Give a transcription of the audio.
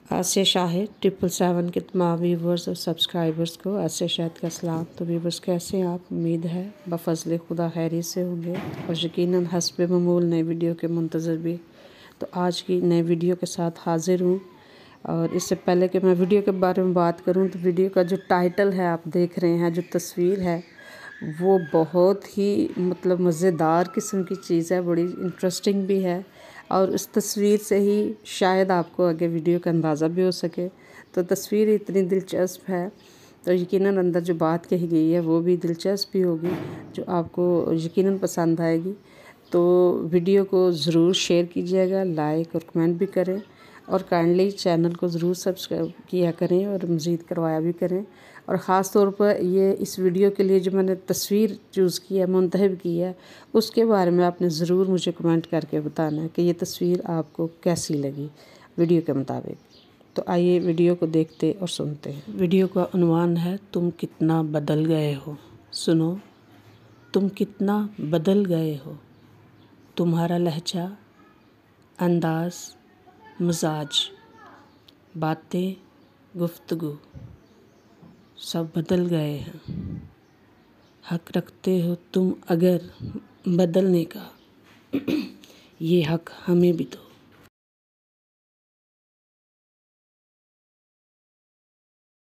आसिया शाहिद 777 के तमाम व्यूवर्स और सब्सक्राइबर्स को आसिया शाहिद का सलाम। तो व्यूवर्स कैसे हैं आप? उम्मीद है बफज़ल खुदा खैरियत से होंगे और यकीनन हस्ब मामूल नए वीडियो के मुंतज़र भी। तो आज की नए वीडियो के साथ हाज़िर हूँ। और इससे पहले कि मैं वीडियो के बारे में बात करूँ तो वीडियो का जो टाइटल है आप देख रहे हैं, जो तस्वीर है वो बहुत ही मज़ेदार किस्म की चीज़ है, बड़ी इंटरेस्टिंग भी है। और उस तस्वीर से ही शायद आपको आगे वीडियो का अंदाज़ा भी हो सके। तो तस्वीर इतनी दिलचस्प है तो यकीनन अंदर जो बात कही गई है वो भी दिलचस्प भी होगी, जो आपको यकीनन पसंद आएगी। तो वीडियो को ज़रूर शेयर कीजिएगा, लाइक और कमेंट भी करें और काइंडली चैनल को ज़रूर सब्सक्राइब किया करें और मज़ीद करवाया भी करें। और ख़ास तौर पर ये इस वीडियो के लिए जो मैंने तस्वीर चूज़ की है, मुंतखब की है, उसके बारे में आपने ज़रूर मुझे कमेंट करके बताना है कि ये तस्वीर आपको कैसी लगी वीडियो के मुताबिक। तो आइए वीडियो को देखते और सुनते हैं। वीडियो का उन्वान है तुम कितना बदल गए हो। सुनो, तुम कितना बदल गए हो। तुम्हारा लहजा, अंदाज़, मिजाज, बातें, गुफ्तगू सब बदल गए हैं। हक रखते हो तुम अगर बदलने का, ये हक हमें भी दो।